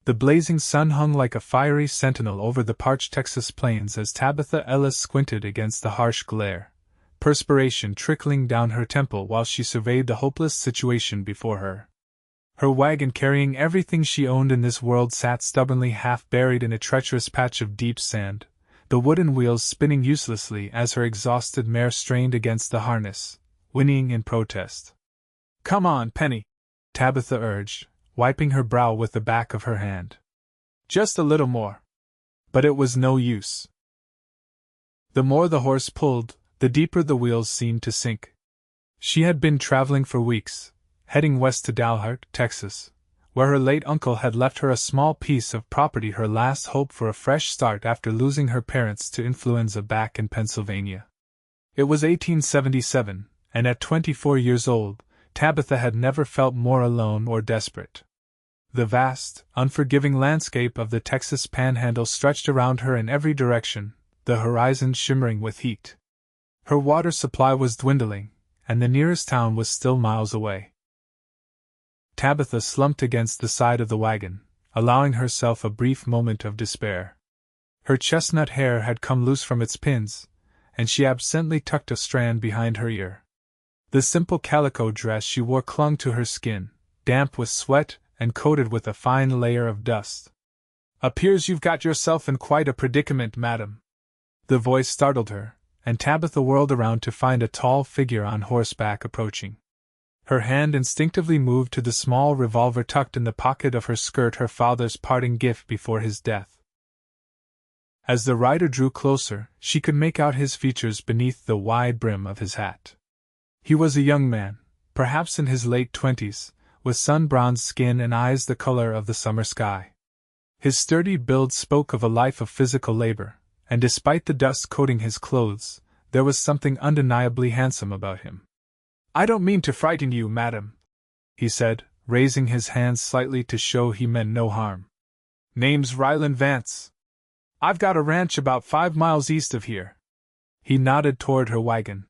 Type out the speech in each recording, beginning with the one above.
The blazing sun hung like a fiery sentinel over the parched Texas plains as Tabitha Ellis squinted against the harsh glare, perspiration trickling down her temple while she surveyed the hopeless situation before her. Her wagon carrying everything she owned in this world sat stubbornly half buried in a treacherous patch of deep sand, the wooden wheels spinning uselessly as her exhausted mare strained against the harness, whinnying in protest. "Come on, Penny," Tabitha urged, wiping her brow with the back of her hand. "Just a little more." But it was no use. The more the horse pulled, the deeper the wheels seemed to sink. She had been traveling for weeks, heading west to Dalhart, Texas, where her late uncle had left her a small piece of property, her last hope for a fresh start after losing her parents to influenza back in Pennsylvania. It was 1877, and at 24 years old, Tabitha had never felt more alone or desperate. The vast, unforgiving landscape of the Texas Panhandle stretched around her in every direction, the horizon shimmering with heat. Her water supply was dwindling, and the nearest town was still miles away. Tabitha slumped against the side of the wagon, allowing herself a brief moment of despair. Her chestnut hair had come loose from its pins, and she absently tucked a strand behind her ear. The simple calico dress she wore clung to her skin, damp with sweat and coated with a fine layer of dust. "Appears you've got yourself in quite a predicament, madam." The voice startled her, and Tabitha whirled around to find a tall figure on horseback approaching. Her hand instinctively moved to the small revolver tucked in the pocket of her skirt, her father's parting gift before his death. As the rider drew closer, she could make out his features beneath the wide brim of his hat. He was a young man, perhaps in his late 20s, with sun-bronzed skin and eyes the color of the summer sky. His sturdy build spoke of a life of physical labor, and despite the dust coating his clothes, there was something undeniably handsome about him. "I don't mean to frighten you, madam," he said, raising his hands slightly to show he meant no harm. "Name's Rylan Vance. I've got a ranch about 5 miles east of here." He nodded toward her wagon.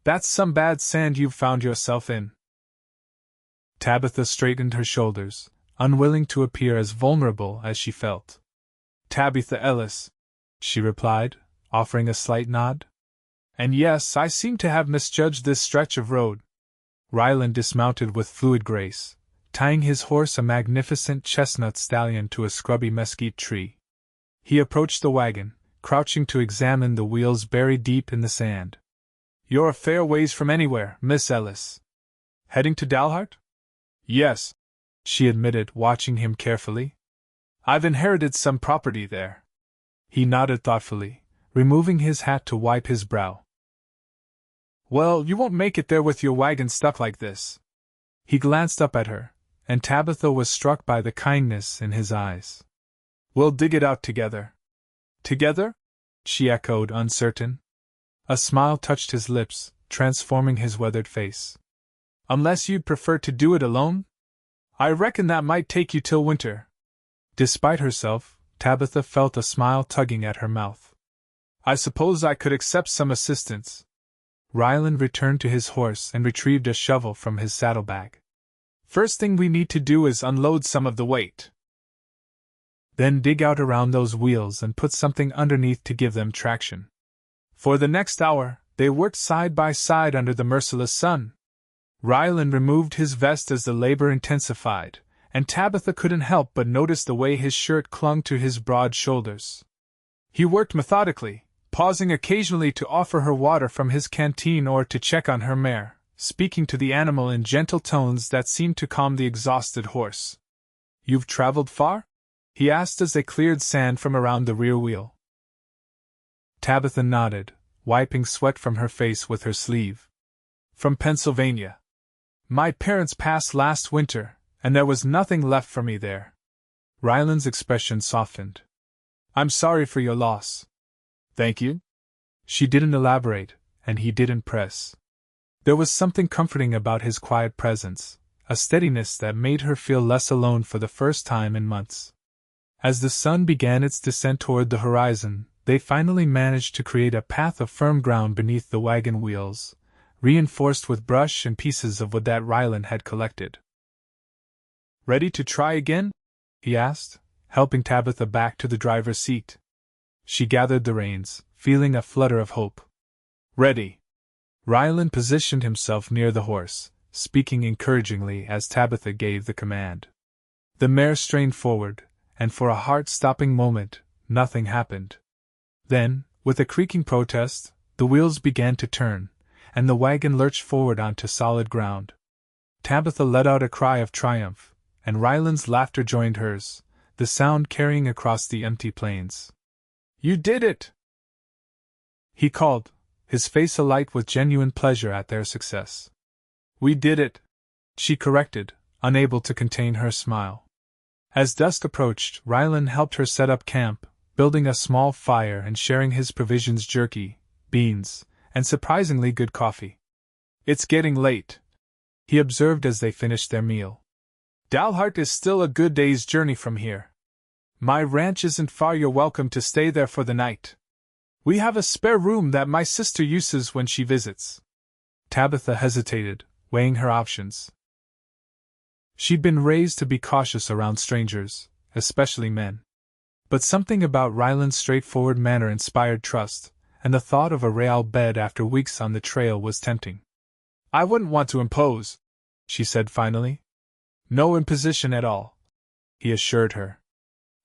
"That's some bad sand you've found yourself in." Tabitha straightened her shoulders, unwilling to appear as vulnerable as she felt. "Tabitha Ellis," she replied, offering a slight nod. "And yes, I seem to have misjudged this stretch of road." Rylan dismounted with fluid grace, tying his horse, a magnificent chestnut stallion, to a scrubby mesquite tree. He approached the wagon, crouching to examine the wheels buried deep in the sand. "You're a fair ways from anywhere, Miss Ellis." "Heading to Dalhart?" "Yes," she admitted, watching him carefully. "I've inherited some property there." He nodded thoughtfully, removing his hat to wipe his brow. "Well, you won't make it there with your wagon stuck like this." He glanced up at her, and Tabitha was struck by the kindness in his eyes. "We'll dig it out together." "Together?" she echoed, uncertain. A smile touched his lips, transforming his weathered face. "Unless you'd prefer to do it alone? I reckon that might take you till winter." Despite herself, Tabitha felt a smile tugging at her mouth. "I suppose I could accept some assistance." Rylan returned to his horse and retrieved a shovel from his saddlebag. "First thing we need to do is unload some of the weight. Then dig out around those wheels and put something underneath to give them traction." For the next hour, they worked side by side under the merciless sun. Rylan removed his vest as the labor intensified, and Tabitha couldn't help but notice the way his shirt clung to his broad shoulders. He worked methodically, pausing occasionally to offer her water from his canteen or to check on her mare, speaking to the animal in gentle tones that seemed to calm the exhausted horse. "You've traveled far?" he asked as they cleared sand from around the rear wheel. Tabitha nodded, wiping sweat from her face with her sleeve. "From Pennsylvania. My parents passed last winter, and there was nothing left for me there." Rylan's expression softened. "I'm sorry for your loss." "Thank you." She didn't elaborate, and he didn't press. There was something comforting about his quiet presence, a steadiness that made her feel less alone for the first time in months. As the sun began its descent toward the horizon, they finally managed to create a path of firm ground beneath the wagon wheels, reinforced with brush and pieces of wood that Rylan had collected. "Ready to try again?" he asked, helping Tabitha back to the driver's seat. She gathered the reins, feeling a flutter of hope. Ready. Rylan positioned himself near the horse, speaking encouragingly as Tabitha gave the command. The mare strained forward, and for a heart-stopping moment, nothing happened. Then, with a creaking protest, the wheels began to turn, and the wagon lurched forward onto solid ground. Tabitha let out a cry of triumph, and Rylan's laughter joined hers, the sound carrying across the empty plains. "You did it!" he called, his face alight with genuine pleasure at their success. "We did it," she corrected, unable to contain her smile. As dusk approached, Rylan helped her set up camp, building a small fire and sharing his provisions: jerky, beans, and surprisingly good coffee. "It's getting late," he observed as they finished their meal. "Dalhart is still a good day's journey from here. My ranch isn't far. You're welcome to stay there for the night. We have a spare room that my sister uses when she visits." Tabitha hesitated, weighing her options. She'd been raised to be cautious around strangers, especially men. But something about Rylan's straightforward manner inspired trust, and the thought of a rail bed after weeks on the trail was tempting. "I wouldn't want to impose," she said finally. "No imposition at all," he assured her.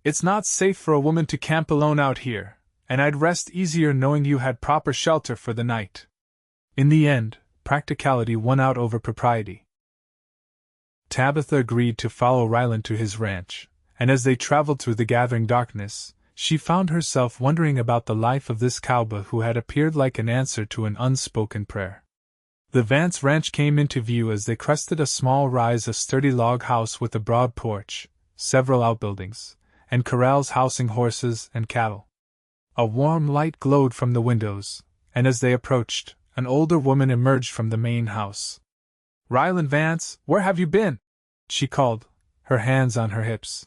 "It's not safe for a woman to camp alone out here, and I'd rest easier knowing you had proper shelter for the night." In the end, practicality won out over propriety. Tabitha agreed to follow Rylan to his ranch, and as they traveled through the gathering darkness, she found herself wondering about the life of this cowboy who had appeared like an answer to an unspoken prayer. The Vance ranch came into view as they crested a small rise, a sturdy log house with a broad porch, several outbuildings, and corrals housing horses and cattle. A warm light glowed from the windows, and as they approached, an older woman emerged from the main house. "Rylan Vance, where have you been?" she called, her hands on her hips.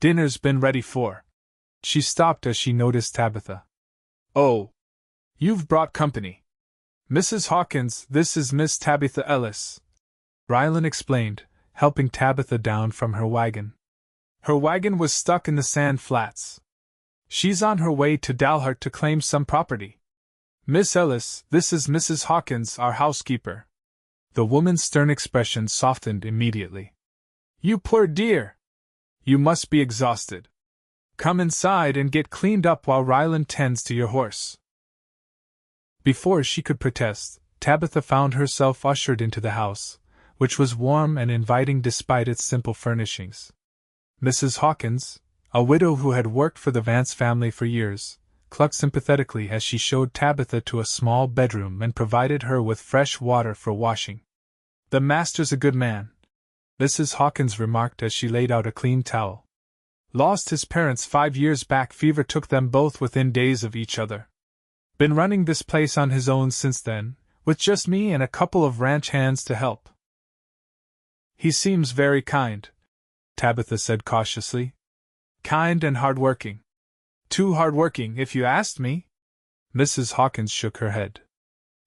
"Dinner's been ready for." She stopped as she noticed Tabitha. "Oh, you've brought company. Mrs. Hawkins, this is Miss Tabitha Ellis," Rylan explained, helping Tabitha down from her wagon. "Her wagon was stuck in the sand flats. She's on her way to Dalhart to claim some property. Miss Ellis, this is Mrs. Hawkins, our housekeeper." The woman's stern expression softened immediately. "You poor dear! You must be exhausted. Come inside and get cleaned up while Rylan tends to your horse." Before she could protest, Tabitha found herself ushered into the house, which was warm and inviting despite its simple furnishings. Mrs. Hawkins, a widow who had worked for the Vance family for years, clucked sympathetically as she showed Tabitha to a small bedroom and provided her with fresh water for washing. "The master's a good man," Mrs. Hawkins remarked as she laid out a clean towel. "Lost his parents 5 years back. Fever took them both within days of each other. Been running this place on his own since then, with just me and a couple of ranch hands to help." "He seems very kind," Tabitha said cautiously. "Kind and hard-working. Too hard-working, if you asked me." Mrs. Hawkins shook her head.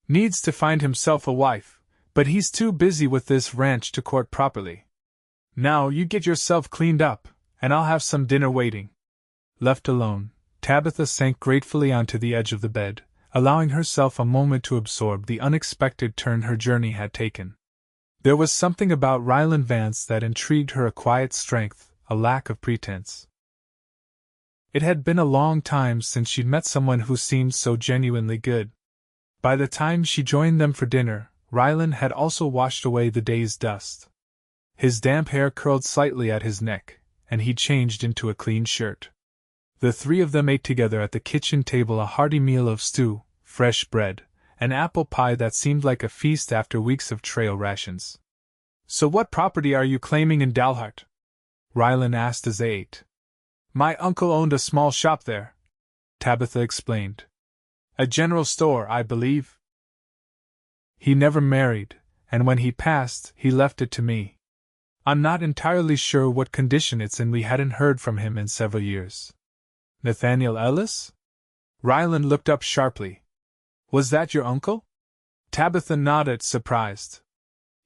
"Needs to find himself a wife, but he's too busy with this ranch to court properly. Now you get yourself cleaned up, and I'll have some dinner waiting." Left alone, Tabitha sank gratefully onto the edge of the bed, allowing herself a moment to absorb the unexpected turn her journey had taken. There was something about Rylan Vance that intrigued her: a quiet strength, a lack of pretense. It had been a long time since she'd met someone who seemed so genuinely good. By the time she joined them for dinner, Rylan had also washed away the day's dust. His damp hair curled slightly at his neck, and he'd changed into a clean shirt. The three of them ate together at the kitchen table, a hearty meal of stew, fresh bread, and apple pie that seemed like a feast after weeks of trail rations. "So what property are you claiming in Dalhart?" Rylan asked as they ate. "My uncle owned a small shop there," Tabitha explained. "A general store, I believe. He never married, and when he passed, he left it to me. I'm not entirely sure what condition it's in. We hadn't heard from him in several years." "Nathaniel Ellis?" Rylan looked up sharply. "Was that your uncle?" Tabitha nodded, surprised.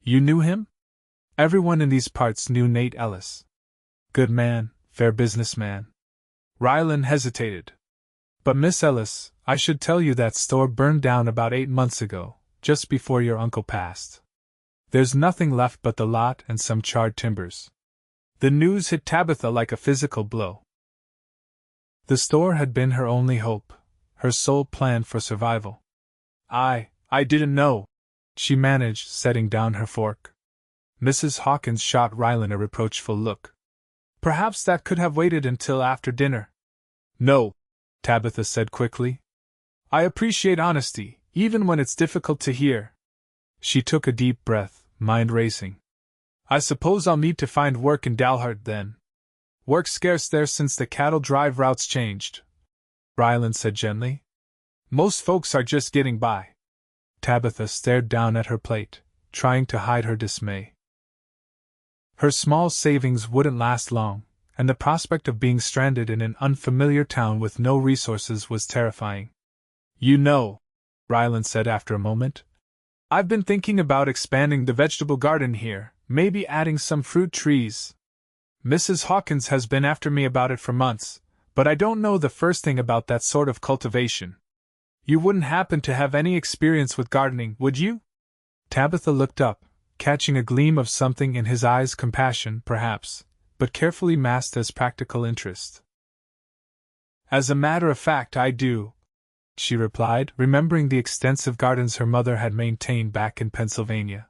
"You knew him?" Everyone in these parts knew Nate Ellis. Good man, fair businessman. Rylan hesitated. But Miss Ellis, I should tell you that store burned down about 8 months ago, just before your uncle passed. There's nothing left but the lot and some charred timbers. The news hit Tabitha like a physical blow. The store had been her only hope, her sole plan for survival. I didn't know, she managed, setting down her fork. Mrs. Hawkins shot Rylan a reproachful look. Perhaps that could have waited until after dinner. No, Tabitha said quickly. I appreciate honesty, even when it's difficult to hear. She took a deep breath, mind racing. I suppose I'll need to find work in Dalhart then. Work's scarce there since the cattle drive routes changed, Rylan said gently. Most folks are just getting by. Tabitha stared down at her plate, trying to hide her dismay. Her small savings wouldn't last long, and the prospect of being stranded in an unfamiliar town with no resources was terrifying. You know, Rylan said after a moment, I've been thinking about expanding the vegetable garden here, maybe adding some fruit trees. Mrs. Hawkins has been after me about it for months, but I don't know the first thing about that sort of cultivation. You wouldn't happen to have any experience with gardening, would you? Tabitha looked up, catching a gleam of something in his eyes, compassion, perhaps, but carefully masked as practical interest. As a matter of fact, I do, she replied, remembering the extensive gardens her mother had maintained back in Pennsylvania.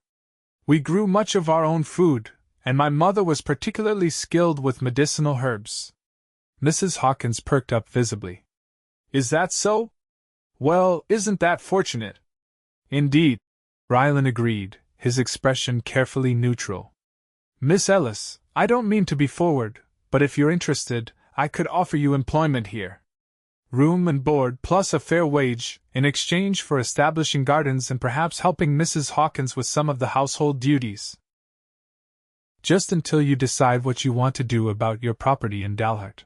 We grew much of our own food, and my mother was particularly skilled with medicinal herbs. Mrs. Hawkins perked up visibly. Is that so? Well, isn't that fortunate? Indeed, Rylan agreed, his expression carefully neutral. Miss Ellis, I don't mean to be forward, but if you're interested, I could offer you employment here. Room and board plus a fair wage, in exchange for establishing gardens and perhaps helping Mrs. Hawkins with some of the household duties. Just until you decide what you want to do about your property in Dalhart.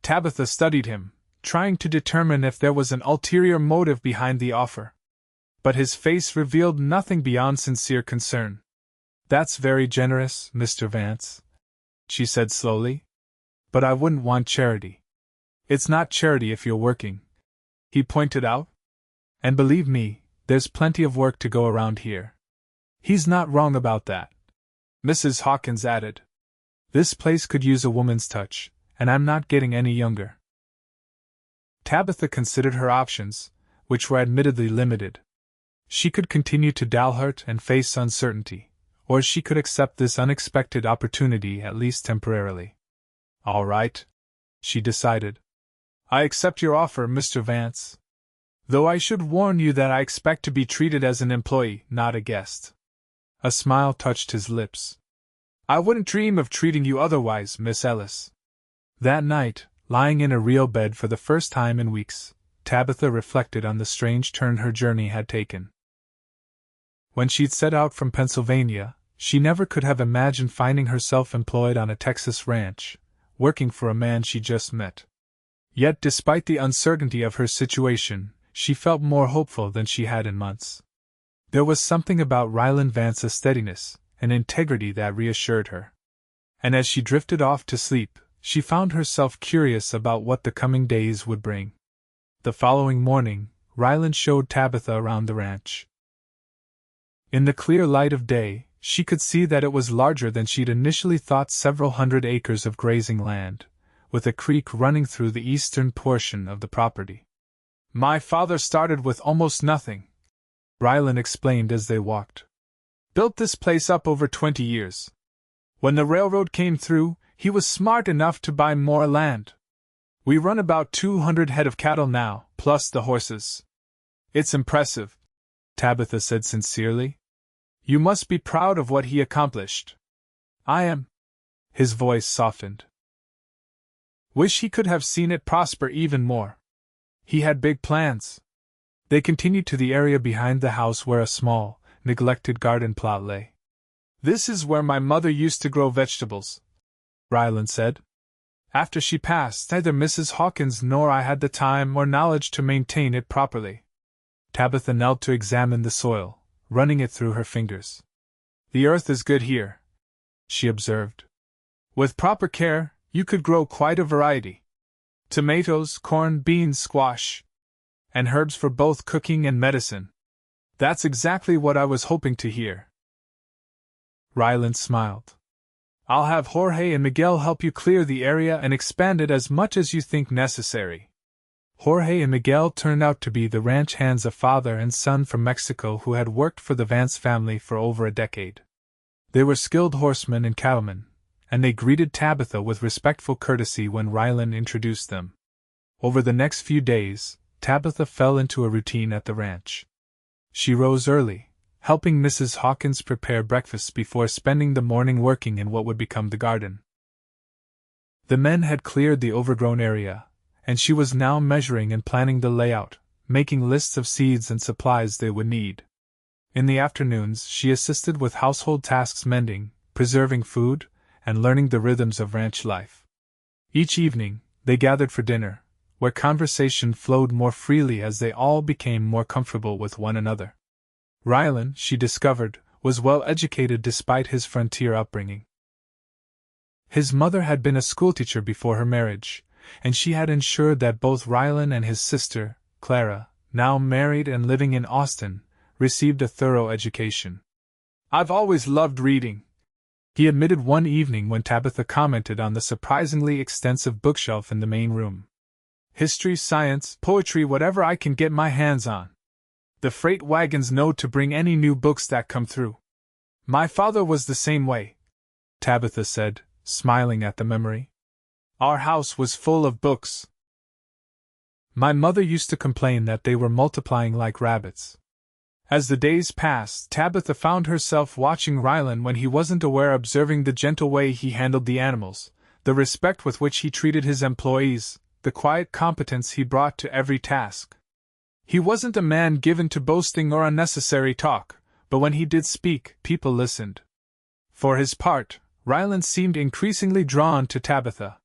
Tabitha studied him, trying to determine if there was an ulterior motive behind the offer. But his face revealed nothing beyond sincere concern. That's very generous, Mr. Vance, she said slowly. But I wouldn't want charity. It's not charity if you're working, he pointed out. And believe me, there's plenty of work to go around here. He's not wrong about that, Mrs. Hawkins added. This place could use a woman's touch, and I'm not getting any younger. Tabitha considered her options, which were admittedly limited. She could continue to Dalhart and face uncertainty, or she could accept this unexpected opportunity, at least temporarily. All right, she decided. I accept your offer, Mr. Vance. Though I should warn you that I expect to be treated as an employee, not a guest. A smile touched his lips. I wouldn't dream of treating you otherwise, Miss Ellis. That night, lying in a real bed for the first time in weeks, Tabitha reflected on the strange turn her journey had taken. When she'd set out from Pennsylvania, she never could have imagined finding herself employed on a Texas ranch, working for a man she just met. Yet despite the uncertainty of her situation, she felt more hopeful than she had in months. There was something about Rylan Vance's steadiness and integrity that reassured her. And as she drifted off to sleep, she found herself curious about what the coming days would bring. The following morning, Rylan showed Tabitha around the ranch. In the clear light of day, she could see that it was larger than she'd initially thought, several hundred acres of grazing land, with a creek running through the eastern portion of the property. My father started with almost nothing, Rylan explained as they walked. Built this place up over 20 years. When the railroad came through, he was smart enough to buy more land. We run about 200 head of cattle now, plus the horses. It's impressive, Tabitha said sincerely. You must be proud of what he accomplished. I am. His voice softened. Wish he could have seen it prosper even more. He had big plans. They continued to the area behind the house where a small, neglected garden plot lay. This is where my mother used to grow vegetables, Rylan said. After she passed, neither Mrs. Hawkins nor I had the time or knowledge to maintain it properly. Tabitha knelt to examine the soil, running it through her fingers. The earth is good here, she observed. With proper care, You could grow quite a variety. Tomatoes, corn, beans, squash, and herbs for both cooking and medicine. That's exactly what I was hoping to hear. Rylan smiled. I'll have Jorge and Miguel help you clear the area and expand it as much as you think necessary. Jorge and Miguel turned out to be the ranch hands, a father and son from Mexico who had worked for the Vance family for over a decade. They were skilled horsemen and cattlemen, and they greeted Tabitha with respectful courtesy when Rylan introduced them. Over the next few days, Tabitha fell into a routine at the ranch. She rose early, helping Mrs. Hawkins prepare breakfast before spending the morning working in what would become the garden. The men had cleared the overgrown area, and she was now measuring and planning the layout, making lists of seeds and supplies they would need. In the afternoons, she assisted with household tasks, mending, preserving food, and learning the rhythms of ranch life. Each evening, they gathered for dinner, where conversation flowed more freely as they all became more comfortable with one another. Rylan, she discovered, was well educated despite his frontier upbringing. His mother had been a schoolteacher before her marriage, and she had ensured that both Rylan and his sister, Clara, now married and living in Austin, received a thorough education. I've always loved reading, he admitted one evening when Tabitha commented on the surprisingly extensive bookshelf in the main room. History, science, poetry, whatever I can get my hands on. The freight wagons know to bring any new books that come through. My father was the same way, Tabitha said, smiling at the memory. Our house was full of books. My mother used to complain that they were multiplying like rabbits. As the days passed, Tabitha found herself watching Rylan when he wasn't aware, observing the gentle way he handled the animals, the respect with which he treated his employees, the quiet competence he brought to every task. He wasn't a man given to boasting or unnecessary talk, but when he did speak, people listened. For his part, Rylan seemed increasingly drawn to Tabitha.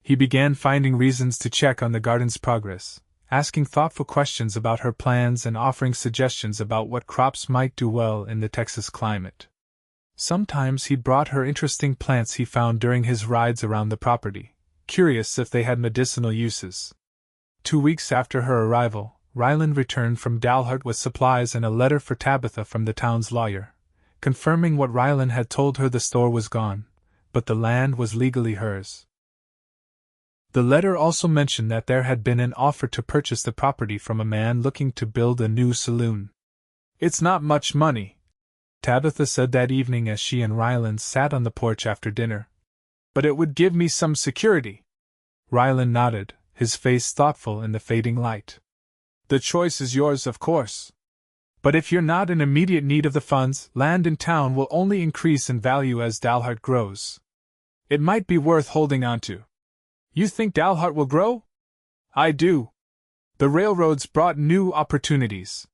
He began finding reasons to check on the garden's progress, asking thoughtful questions about her plans and offering suggestions about what crops might do well in the Texas climate. Sometimes he brought her interesting plants he found during his rides around the property, curious if they had medicinal uses. 2 weeks after her arrival, Rylan returned from Dalhart with supplies and a letter for Tabitha from the town's lawyer, confirming what Rylan had told her: the store was gone, but the land was legally hers. The letter also mentioned that there had been an offer to purchase the property from a man looking to build a new saloon. It's not much money, Tabitha said that evening as she and Rylan sat on the porch after dinner. But it would give me some security. Rylan nodded, his face thoughtful in the fading light. The choice is yours, of course. But if you're not in immediate need of the funds, land in town will only increase in value as Dalhart grows. It might be worth holding on to. You think Dalhart will grow? I do. The railroads brought new opportunities.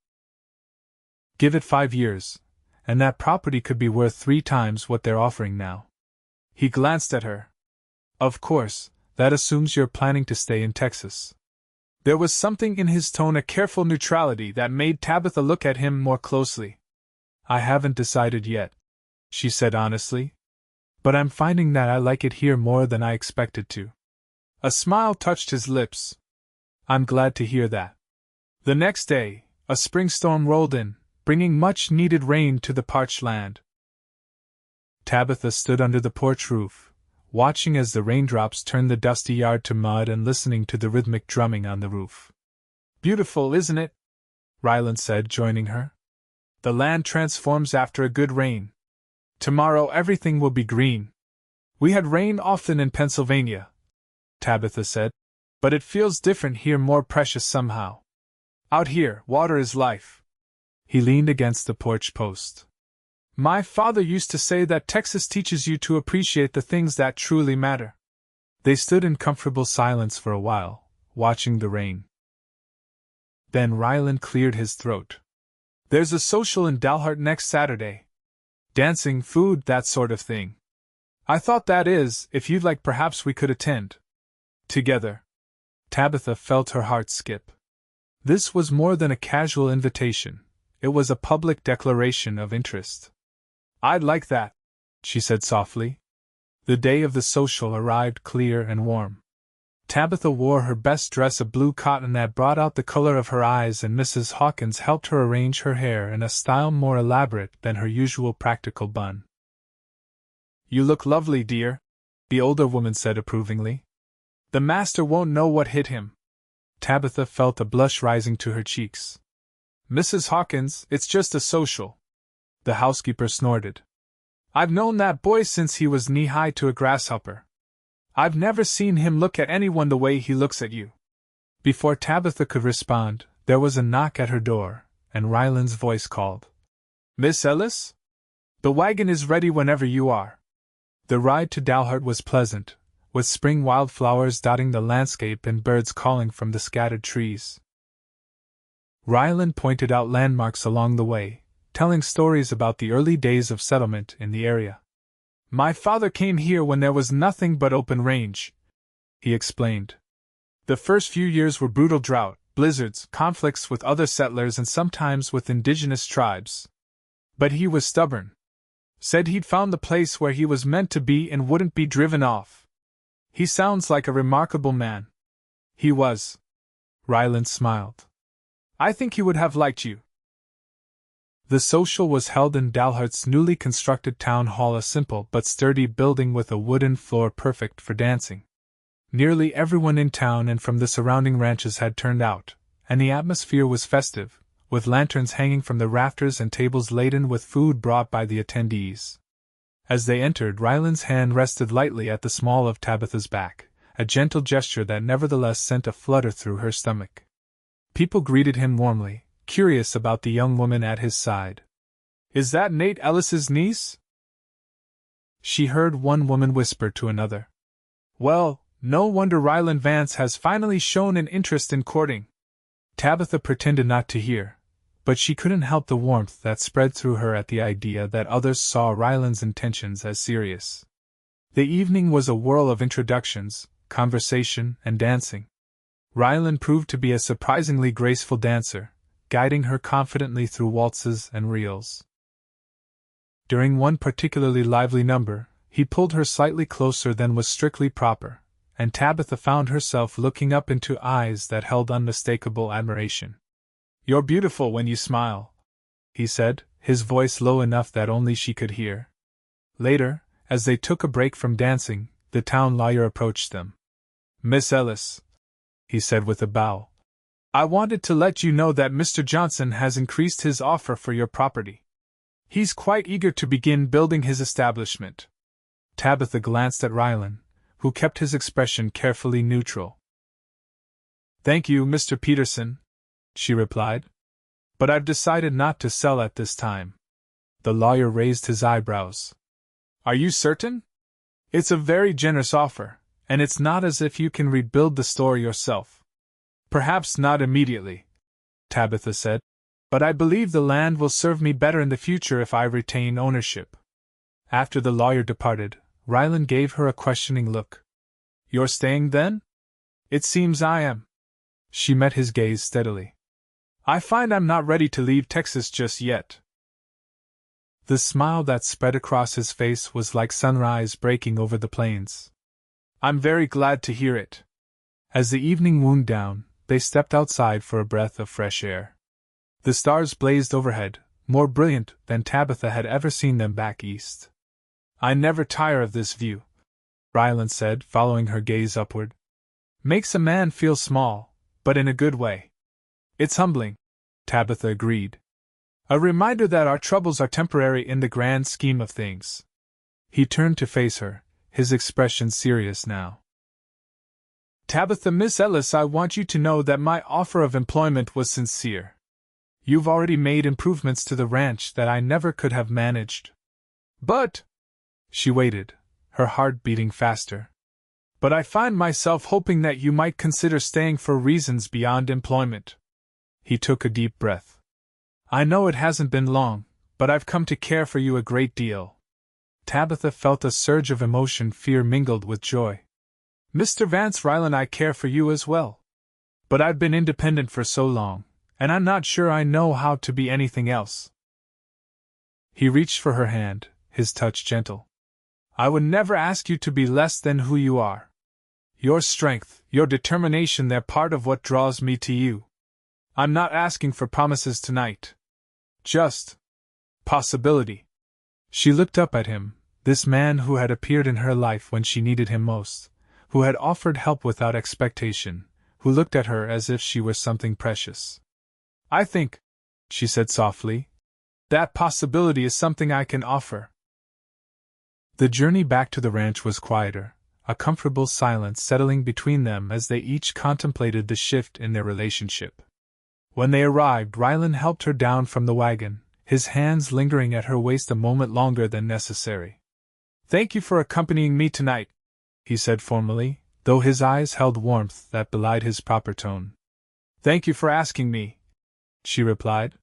Give it 5 years, and that property could be worth 3 times what they're offering now. He glanced at her. Of course, that assumes you're planning to stay in Texas. There was something in his tone, a careful neutrality, that made Tabitha look at him more closely. I haven't decided yet, she said honestly. But I'm finding that I like it here more than I expected to. A smile touched his lips. I'm glad to hear that. The next day, a spring storm rolled in, bringing much-needed rain to the parched land. Tabitha stood under the porch roof, watching as the raindrops turned the dusty yard to mud and listening to the rhythmic drumming on the roof. Beautiful, isn't it? Rylan said, joining her. The land transforms after a good rain. Tomorrow everything will be green. We had rain often in Pennsylvania, Tabitha said, but it feels different here, more precious somehow. Out here, water is life. He leaned against the porch post. My father used to say that Texas teaches you to appreciate the things that truly matter. They stood in comfortable silence for a while, watching the rain. Then Rylan cleared his throat. There's a social in Dalhart next Saturday. Dancing, food, that sort of thing. I thought that is, if you'd like, perhaps we could attend. Together. Tabitha felt her heart skip. This was more than a casual invitation. It was a public declaration of interest. I'd like that, she said softly. The day of the social arrived clear and warm. Tabitha wore her best dress of blue cotton that brought out the color of her eyes, and Mrs. Hawkins helped her arrange her hair in a style more elaborate than her usual practical bun. "You look lovely, dear," the older woman said approvingly. "The master won't know what hit him." Tabitha felt a blush rising to her cheeks. "Mrs. Hawkins, it's just a social," the housekeeper snorted. "I've known that boy since he was knee-high to a grasshopper. I've never seen him look at anyone the way he looks at you." Before Tabitha could respond, there was a knock at her door, and Rylan's voice called, "Miss Ellis? The wagon is ready whenever you are." The ride to Dalhart was pleasant, with spring wildflowers dotting the landscape and birds calling from the scattered trees. Rylan pointed out landmarks along the way, telling stories about the early days of settlement in the area. "My father came here when there was nothing but open range," he explained. "The first few years were brutal drought, blizzards, conflicts with other settlers, and sometimes with indigenous tribes. But he was stubborn. Said he'd found the place where he was meant to be and wouldn't be driven off. He sounds like a remarkable man." "He was." Rylan smiled. "I think he would have liked you." The social was held in Dalhart's newly constructed town hall, a simple but sturdy building with a wooden floor perfect for dancing. Nearly everyone in town and from the surrounding ranches had turned out, and the atmosphere was festive, with lanterns hanging from the rafters and tables laden with food brought by the attendees. As they entered, Rylan's hand rested lightly at the small of Tabitha's back, a gentle gesture that nevertheless sent a flutter through her stomach. People greeted him warmly, curious about the young woman at his side. "Is that Nate Ellis's niece?" she heard one woman whisper to another. "Well, no wonder Rylan Vance has finally shown an interest in courting." Tabitha pretended not to hear, but she couldn't help the warmth that spread through her at the idea that others saw Rylan's intentions as serious. The evening was a whirl of introductions, conversation, and dancing. Rylan proved to be a surprisingly graceful dancer, guiding her confidently through waltzes and reels. During one particularly lively number, he pulled her slightly closer than was strictly proper, and Tabitha found herself looking up into eyes that held unmistakable admiration. "You're beautiful when you smile," he said, his voice low enough that only she could hear. Later, as they took a break from dancing, the town lawyer approached them. "Miss Ellis," he said with a bow, "I wanted to let you know that Mr. Johnson has increased his offer for your property. He's quite eager to begin building his establishment." Tabitha glanced at Rylan, who kept his expression carefully neutral. "Thank you, Mr. Peterson," she replied. "But I've decided not to sell at this time." The lawyer raised his eyebrows. "Are you certain? It's a very generous offer, and it's not as if you can rebuild the store yourself." "Perhaps not immediately," Tabitha said, "but I believe the land will serve me better in the future if I retain ownership." After the lawyer departed, Rylan gave her a questioning look. "You're staying then?" "It seems I am." She met his gaze steadily. "I find I'm not ready to leave Texas just yet." The smile that spread across his face was like sunrise breaking over the plains. "I'm very glad to hear it." As the evening wound down, they stepped outside for a breath of fresh air. The stars blazed overhead, more brilliant than Tabitha had ever seen them back east. "I never tire of this view," Rylan said, following her gaze upward. "Makes a man feel small, but in a good way." "It's humbling," Tabitha agreed. "A reminder that our troubles are temporary in the grand scheme of things." He turned to face her, his expression serious now. "Tabitha, Miss Ellis, I want you to know that my offer of employment was sincere. You've already made improvements to the ranch that I never could have managed. But," she waited, her heart beating faster, "but I find myself hoping that you might consider staying for reasons beyond employment." He took a deep breath. "I know it hasn't been long, but I've come to care for you a great deal." Tabitha felt a surge of emotion, fear mingled with joy. "Mr. Vance, Rylan, I care for you as well. But I've been independent for so long, and I'm not sure I know how to be anything else." He reached for her hand, his touch gentle. I would never ask you to be less than who you are. Your strength, your determination, they're part of what draws me to you. I'm not asking for promises tonight. Just possibility. She looked up at him, this man who had appeared in her life when she needed him most, who had offered help without expectation, who looked at her as if she were something precious. I think, she said softly, that possibility is something I can offer. The journey back to the ranch was quieter, a comfortable silence settling between them as they each contemplated the shift in their relationship. When they arrived, Rylan helped her down from the wagon, his hands lingering at her waist a moment longer than necessary. Thank you for accompanying me tonight, he said formally, though his eyes held warmth that belied his proper tone. Thank you for asking me, she replied.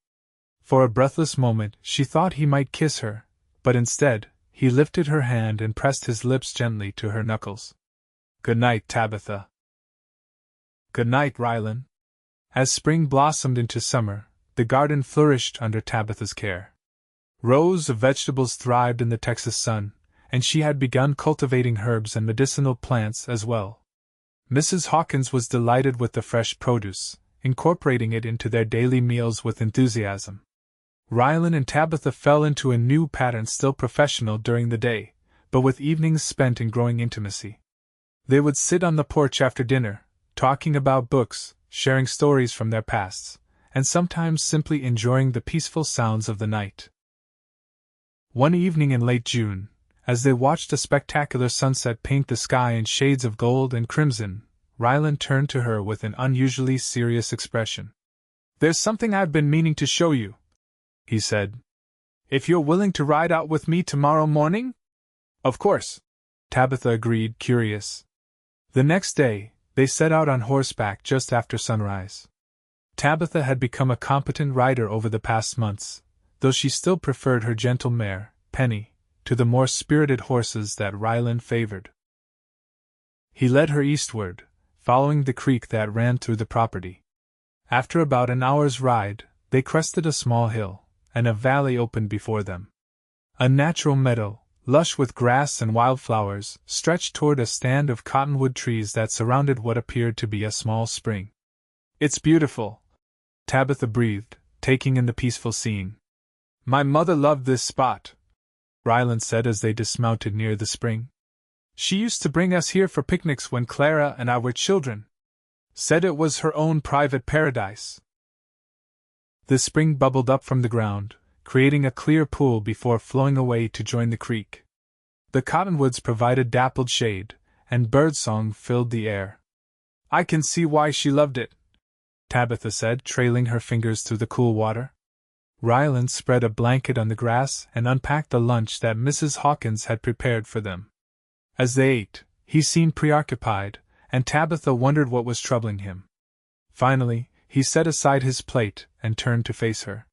For a breathless moment she thought he might kiss her, but instead, he lifted her hand and pressed his lips gently to her knuckles. Good night, Tabitha. Good night, Rylan. As spring blossomed into summer, the garden flourished under Tabitha's care. Rows of vegetables thrived in the Texas sun, and she had begun cultivating herbs and medicinal plants as well. Mrs. Hawkins was delighted with the fresh produce, incorporating it into their daily meals with enthusiasm. Rylan and Tabitha fell into a new pattern, still professional during the day, but with evenings spent in growing intimacy. They would sit on the porch after dinner, talking about books, sharing stories from their pasts, and sometimes simply enjoying the peaceful sounds of the night. One evening in late June, as they watched a spectacular sunset paint the sky in shades of gold and crimson, Rylan turned to her with an unusually serious expression. There's something I've been meaning to show you, he said. If you're willing to ride out with me tomorrow morning? Of course, Tabitha agreed, curious. The next day, they set out on horseback just after sunrise. Tabitha had become a competent rider over the past months, though she still preferred her gentle mare, Penny, to the more spirited horses that Rylan favored. He led her eastward, following the creek that ran through the property. After about an hour's ride, they crested a small hill, and a valley opened before them. A natural meadow, lush with grass and wildflowers, stretched toward a stand of cottonwood trees that surrounded what appeared to be a small spring. It's beautiful, Tabitha breathed, taking in the peaceful scene. My mother loved this spot, Rylan said as they dismounted near the spring. She used to bring us here for picnics when Clara and I were children. Said it was her own private paradise. The spring bubbled up from the ground, creating a clear pool before flowing away to join the creek. The cottonwoods provided dappled shade, and birdsong filled the air. I can see why she loved it, Tabitha said, trailing her fingers through the cool water. Rylan spread a blanket on the grass and unpacked the lunch that Mrs. Hawkins had prepared for them. As they ate, he seemed preoccupied, and Tabitha wondered what was troubling him. Finally, he set aside his plate and turned to face her.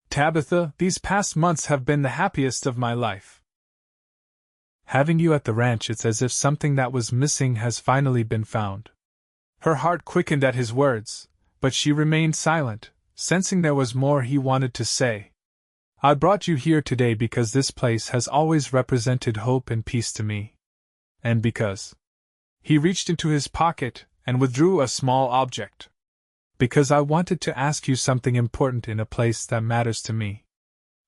Tabitha, these past months have been the happiest of my life. Having you at the ranch, it's as if something that was missing has finally been found. Her heart quickened at his words, but she remained silent, sensing there was more he wanted to say. I brought you here today because this place has always represented hope and peace to me. And because he reached into his pocket and withdrew a small object. Because I wanted to ask you something important in a place that matters to me.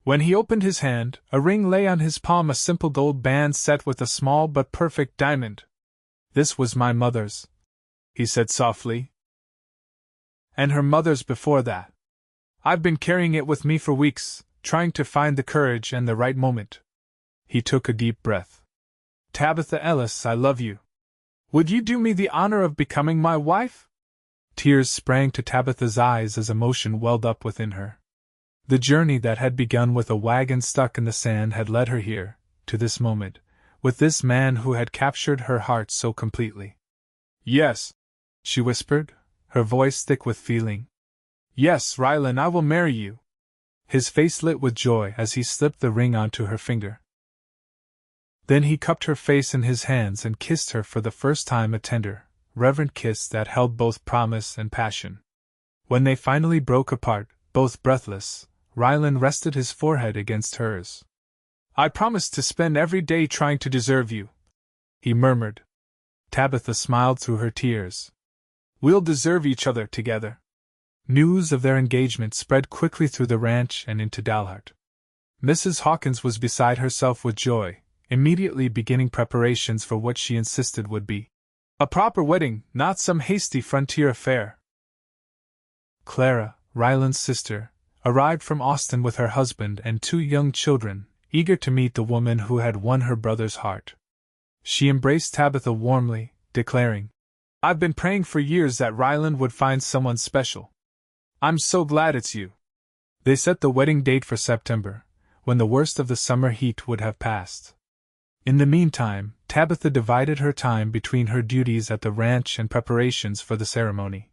When he opened his hand, a ring lay on his palm, a simple gold band set with a small but perfect diamond. This was my mother's, he said softly. And her mother's before that. I've been carrying it with me for weeks, trying to find the courage and the right moment. He took a deep breath. Tabitha Ellis, I love you. Would you do me the honor of becoming my wife? Tears sprang to Tabitha's eyes as emotion welled up within her. The journey that had begun with a wagon stuck in the sand had led her here, to this moment, with this man who had captured her heart so completely. Yes, she whispered, her voice thick with feeling. Yes, Rylan, I will marry you. His face lit with joy as he slipped the ring onto her finger. Then he cupped her face in his hands and kissed her for the first time, a tender, reverent kiss that held both promise and passion. When they finally broke apart, both breathless, Rylan rested his forehead against hers. I promised to spend every day trying to deserve you," he murmured. Tabitha smiled through her tears. "We'll deserve each other together." News of their engagement spread quickly through the ranch and into Dalhart. Mrs. Hawkins was beside herself with joy, immediately beginning preparations for what she insisted would be a proper wedding, not some hasty frontier affair. Clara, Rylan's sister, arrived from Austin with her husband and 2 young children, eager to meet the woman who had won her brother's heart. She embraced Tabitha warmly, declaring, "I've been praying for years that Rylan would find someone special. I'm so glad it's you." They set the wedding date for September, when the worst of the summer heat would have passed. In the meantime, Tabitha divided her time between her duties at the ranch and preparations for the ceremony.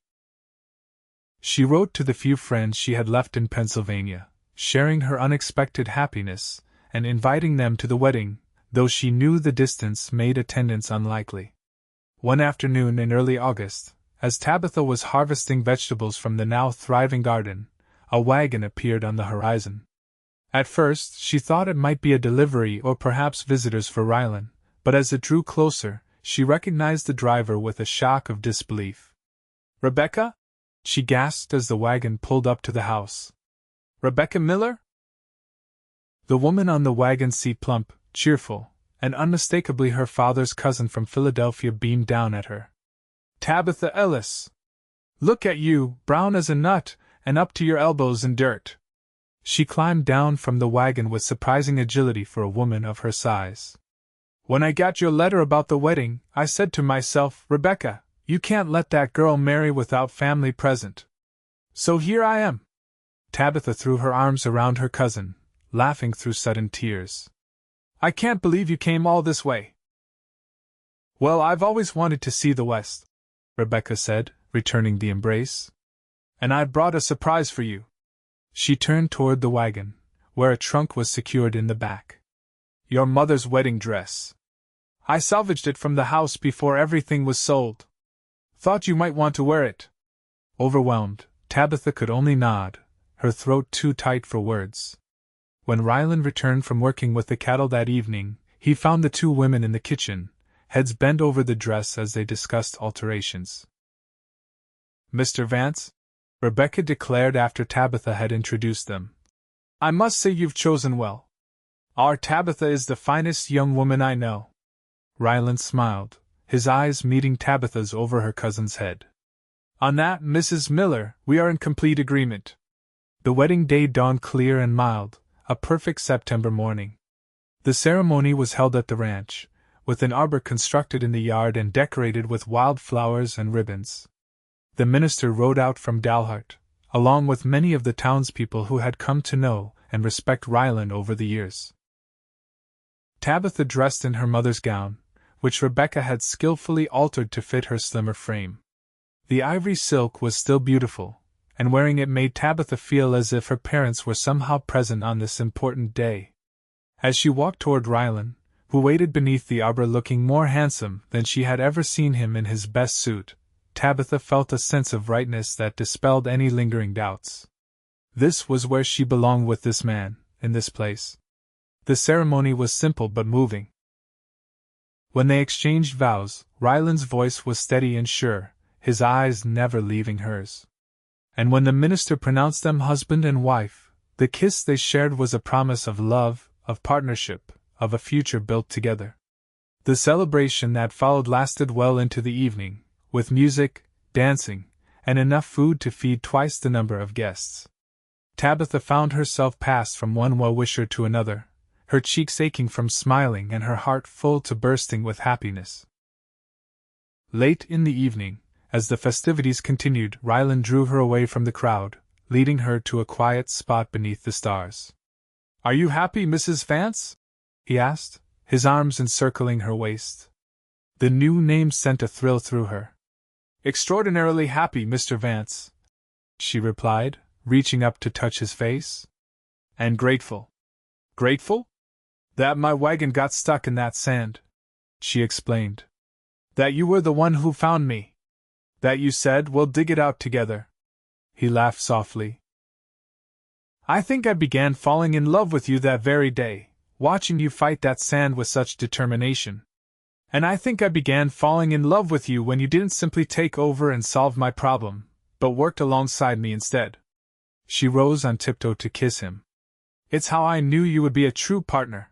She wrote to the few friends she had left in Pennsylvania, sharing her unexpected happiness, and inviting them to the wedding, though she knew the distance made attendance unlikely. One afternoon in early August, as Tabitha was harvesting vegetables from the now thriving garden, a wagon appeared on the horizon. At first, she thought it might be a delivery or perhaps visitors for Rylan, but as it drew closer, she recognized the driver with a shock of disbelief. "Rebecca?" she gasped as the wagon pulled up to the house. "Rebecca Miller?" The woman on the wagon seat, plump, cheerful, and unmistakably her father's cousin from Philadelphia, beamed down at her. "Tabitha Ellis! Look at you, brown as a nut, and up to your elbows in dirt." She climbed down from the wagon with surprising agility for a woman of her size. "When I got your letter about the wedding, I said to myself, Rebecca, you can't let that girl marry without family present. So here I am." Tabitha threw her arms around her cousin, laughing through sudden tears. "I can't believe you came all this way." "Well, I've always wanted to see the West," Rebecca said, returning the embrace. "And I've brought a surprise for you." She turned toward the wagon, where a trunk was secured in the back. "Your mother's wedding dress. I salvaged it from the house before everything was sold. Thought you might want to wear it." Overwhelmed, Tabitha could only nod, her throat too tight for words. When Rylan returned from working with the cattle that evening, he found the 2 women in the kitchen, heads bent over the dress as they discussed alterations. "Mr. Vance," Rebecca declared after Tabitha had introduced them, "I must say you've chosen well. Our Tabitha is the finest young woman I know." Rylan smiled, his eyes meeting Tabitha's over her cousin's head. "On that, Mrs. Miller, we are in complete agreement." The wedding day dawned clear and mild, a perfect September morning. The ceremony was held at the ranch, with an arbor constructed in the yard and decorated with wild flowers and ribbons. The minister rode out from Dalhart, along with many of the townspeople who had come to know and respect Rylan over the years. Tabitha dressed in her mother's gown, which Rebecca had skillfully altered to fit her slimmer frame. The ivory silk was still beautiful, and wearing it made Tabitha feel as if her parents were somehow present on this important day. As she walked toward Rylan, who waited beneath the arbor looking more handsome than she had ever seen him in his best suit, Tabitha felt a sense of rightness that dispelled any lingering doubts. This was where she belonged with this man, in this place. The ceremony was simple but moving. When they exchanged vows, Rylan's voice was steady and sure, his eyes never leaving hers. And when the minister pronounced them husband and wife, the kiss they shared was a promise of love, of partnership, of a future built together. The celebration that followed lasted well into the evening, with music, dancing, and enough food to feed twice the number of guests. Tabitha found herself passed from one well-wisher to another, her cheeks aching from smiling and her heart full to bursting with happiness. Late in the evening, as the festivities continued, Rylan drew her away from the crowd, leading her to a quiet spot beneath the stars. "Are you happy, Mrs. Vance?" he asked, his arms encircling her waist. The new name sent a thrill through her. "Extraordinarily happy, Mr. Vance," she replied, reaching up to touch his face. "And grateful." "Grateful? That my wagon got stuck in that sand," she explained. "That you were the one who found me. That you said, we'll dig it out together." He laughed softly. "I think I began falling in love with you that very day, watching you fight that sand with such determination. And I think I began falling in love with you when you didn't simply take over and solve my problem, but worked alongside me instead." She rose on tiptoe to kiss him. "It's how I knew you would be a true partner."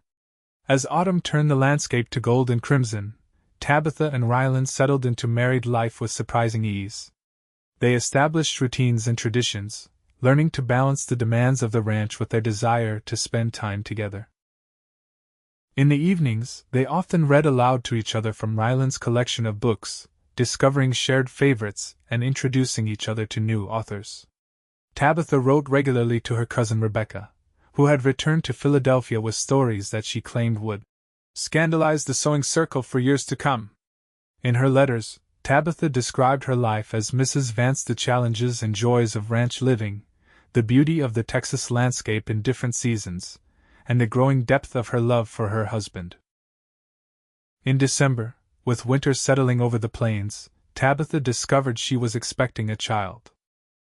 As autumn turned the landscape to gold and crimson, Tabitha and Rylan settled into married life with surprising ease. They established routines and traditions, learning to balance the demands of the ranch with their desire to spend time together. In the evenings, they often read aloud to each other from Rylan's collection of books, discovering shared favorites and introducing each other to new authors. Tabitha wrote regularly to her cousin Rebecca, who had returned to Philadelphia with stories that she claimed would scandalize the sewing circle for years to come. In her letters, Tabitha described her life as Mrs. Vance, the challenges and joys of ranch living, the beauty of the Texas landscape in different seasons, and the growing depth of her love for her husband. In December, with winter settling over the plains, Tabitha discovered she was expecting a child.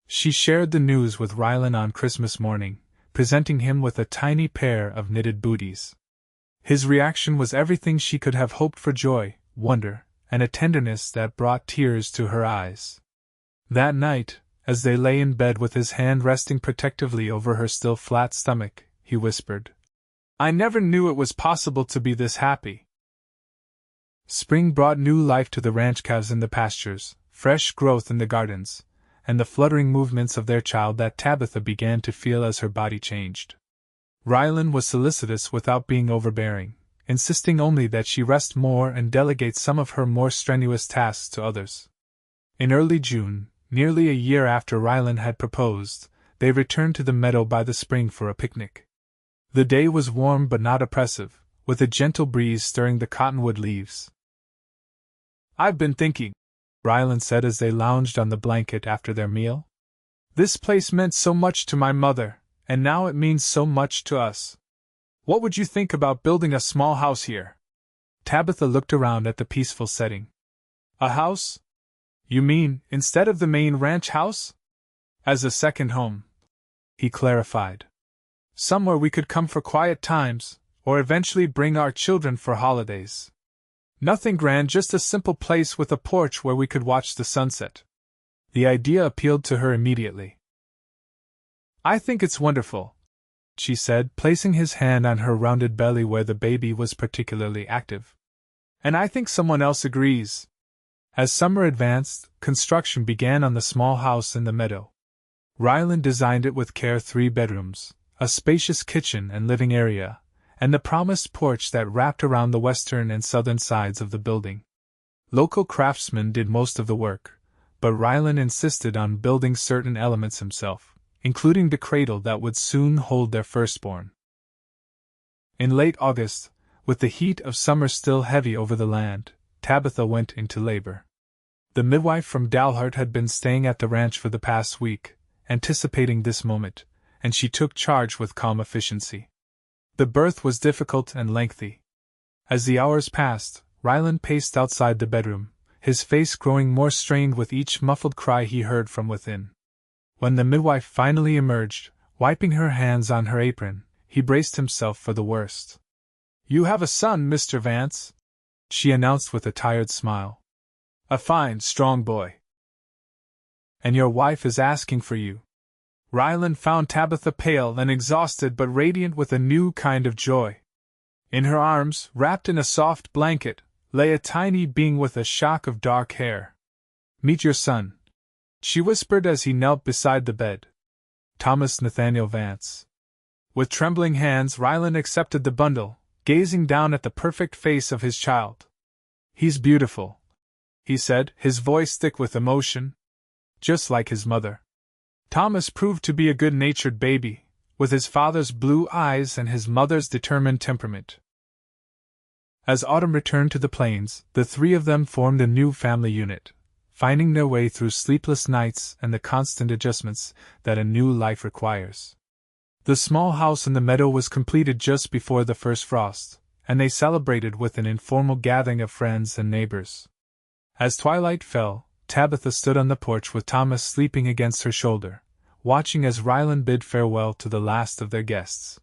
She shared the news with Rylan on Christmas morning, presenting him with a tiny pair of knitted booties. His reaction was everything she could have hoped for: joy, wonder, and a tenderness that brought tears to her eyes. That night, as they lay in bed with his hand resting protectively over her still flat stomach, he whispered, "I never knew it was possible to be this happy." Spring brought new life to the ranch calves in the pastures, fresh growth in the gardens, and the fluttering movements of their child that Tabitha began to feel as her body changed. Rylan was solicitous without being overbearing, insisting only that she rest more and delegate some of her more strenuous tasks to others. In early June, nearly a year after Rylan had proposed, they returned to the meadow by the spring for a picnic. The day was warm but not oppressive, with a gentle breeze stirring the cottonwood leaves. "I've been thinking," Rylan said as they lounged on the blanket after their meal. "This place meant so much to my mother, and now it means so much to us. What would you think about building a small house here?" Tabitha looked around at the peaceful setting. "A house? You mean, instead of the main ranch house?" "As a second home," he clarified. "Somewhere we could come for quiet times, or eventually bring our children for holidays. Nothing grand, just a simple place with a porch where we could watch the sunset." The idea appealed to her immediately. "I think it's wonderful," she said, placing his hand on her rounded belly where the baby was particularly active. "And I think someone else agrees." As summer advanced, construction began on the small house in the meadow. Rylan designed it with care: 3 bedrooms, a spacious kitchen and living area, and the promised porch that wrapped around the western and southern sides of the building. Local craftsmen did most of the work, but Rylan insisted on building certain elements himself, including the cradle that would soon hold their firstborn. In late August, with the heat of summer still heavy over the land, Tabitha went into labor. The midwife from Dalhart had been staying at the ranch for the past week, anticipating this moment, and she took charge with calm efficiency. The birth was difficult and lengthy. As the hours passed, Rylan paced outside the bedroom, his face growing more strained with each muffled cry he heard from within. When the midwife finally emerged, wiping her hands on her apron, he braced himself for the worst. "You have a son, Mr. Vance," she announced with a tired smile. "A fine, strong boy. And your wife is asking for you." Rylan found Tabitha pale and exhausted but radiant with a new kind of joy. In her arms, wrapped in a soft blanket, lay a tiny being with a shock of dark hair. "Meet your son," she whispered as he knelt beside the bed. "Thomas Nathaniel Vance." With trembling hands, Rylan accepted the bundle, gazing down at the perfect face of his child. "He's beautiful," he said, his voice thick with emotion. "Just like his mother." Thomas proved to be a good-natured baby, with his father's blue eyes and his mother's determined temperament. As autumn returned to the plains, the 3 of them formed a new family unit, finding their way through sleepless nights and the constant adjustments that a new life requires. The small house in the meadow was completed just before the first frost, and they celebrated with an informal gathering of friends and neighbors. As twilight fell, Tabitha stood on the porch with Thomas sleeping against her shoulder, watching as Rylan bid farewell to the last of their guests.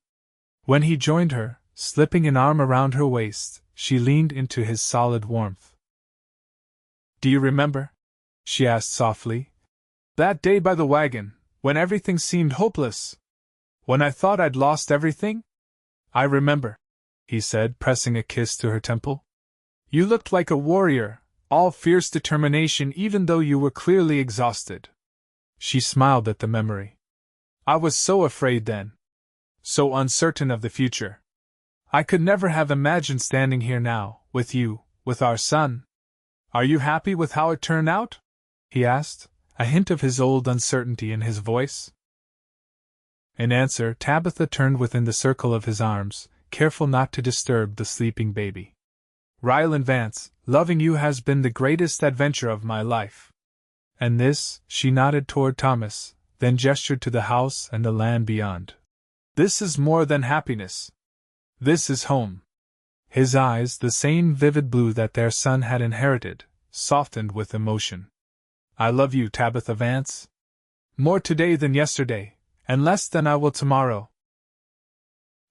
When he joined her, Slipping an arm around her waist, she leaned into his solid warmth. "Do you remember?" she asked softly. "That day by the wagon, when everything seemed hopeless? When I thought I'd lost everything?" "I remember," he said, pressing a kiss to her temple. "You looked like a warrior, all fierce determination even though you were clearly exhausted." She smiled at the memory. "I was so afraid then. So uncertain of the future. I could never have imagined standing here now, with you, with our son. Are you happy with how it turned out?" he asked, a hint of his old uncertainty in his voice. In answer, Tabitha turned within the circle of his arms, careful not to disturb the sleeping baby. "Rylan Vance, loving you has been the greatest adventure of my life." And this, she nodded toward Thomas, then gestured to the house and the land beyond. "This is more than happiness. This is home." His eyes, the same vivid blue that their son had inherited, softened with emotion. "I love you, Tabitha Vance. More today than yesterday, and less than I will tomorrow."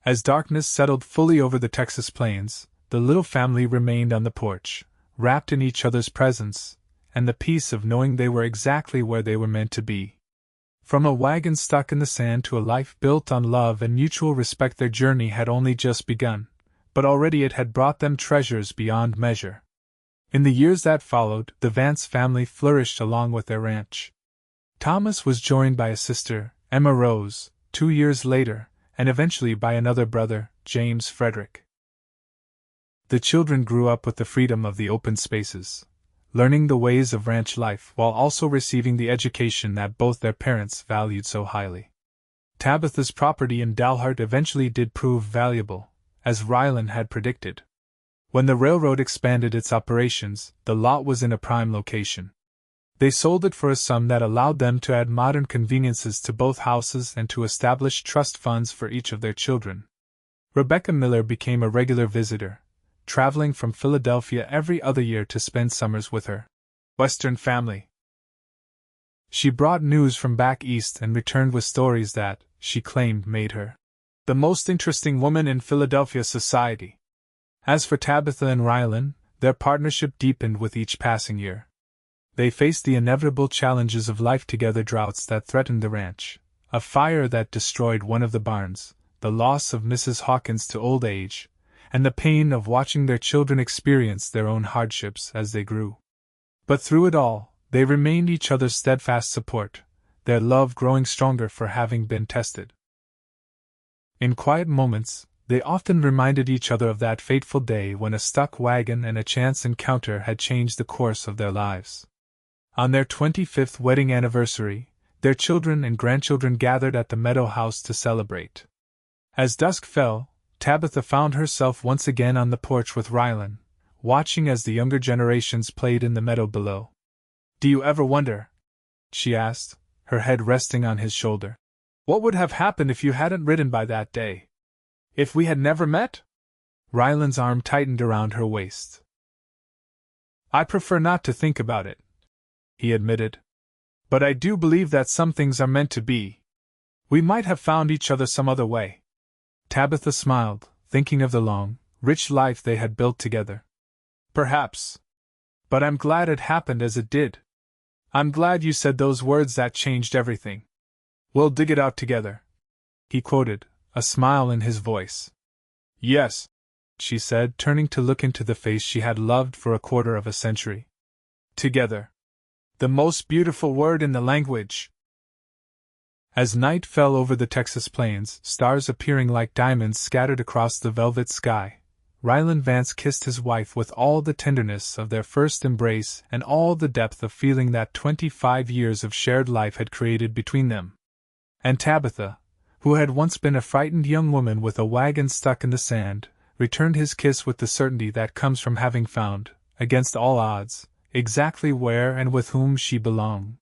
As darkness settled fully over the Texas plains, the little family remained on the porch, wrapped in each other's presence, and the peace of knowing they were exactly where they were meant to be. From a wagon stuck in the sand to a life built on love and mutual respect, their journey had only just begun, but already it had brought them treasures beyond measure. In the years that followed, the Vance family flourished along with their ranch. Thomas was joined by a sister, Emma Rose, 2 years later, and eventually by another brother, James Frederick. The children grew up with the freedom of the open spaces, learning the ways of ranch life while also receiving the education that both their parents valued so highly. Tabitha's property in Dalhart eventually did prove valuable, as Rylan had predicted. When the railroad expanded its operations, the lot was in a prime location. They sold it for a sum that allowed them to add modern conveniences to both houses and to establish trust funds for each of their children. Rebecca Miller became a regular visitor, traveling from Philadelphia every other year to spend summers with her Western family. She brought news from back east and returned with stories that, she claimed, made her the most interesting woman in Philadelphia society. As for Tabitha and Rylan, their partnership deepened with each passing year. They faced the inevitable challenges of life together: droughts that threatened the ranch, a fire that destroyed one of the barns, the loss of Mrs. Hawkins to old age, and the pain of watching their children experience their own hardships as they grew. But through it all, they remained each other's steadfast support, their love growing stronger for having been tested. In quiet moments, they often reminded each other of that fateful day when a stuck wagon and a chance encounter had changed the course of their lives. On their 25th wedding anniversary, their children and grandchildren gathered at the Meadow House to celebrate. As dusk fell, Tabitha found herself once again on the porch with Rylan, watching as the younger generations played in the meadow below. "Do you ever wonder," she asked, her head resting on his shoulder, "what would have happened if you hadn't ridden by that day? If we had never met?" Rylan's arm tightened around her waist. "I prefer not to think about it," he admitted. "But I do believe that some things are meant to be. We might have found each other some other way." Tabitha smiled, thinking of the long, rich life they had built together. "Perhaps. But I'm glad it happened as it did. I'm glad you said those words that changed everything. We'll dig it out together," he quoted, a smile in his voice. "Yes," she said, turning to look into the face she had loved for a quarter of a century. "Together. The most beautiful word in the language." As night fell over the Texas plains, stars appearing like diamonds scattered across the velvet sky, Rylan Vance kissed his wife with all the tenderness of their first embrace and all the depth of feeling that 25 years of shared life had created between them. And Tabitha, who had once been a frightened young woman with a wagon stuck in the sand, returned his kiss with the certainty that comes from having found, against all odds, exactly where and with whom she belonged.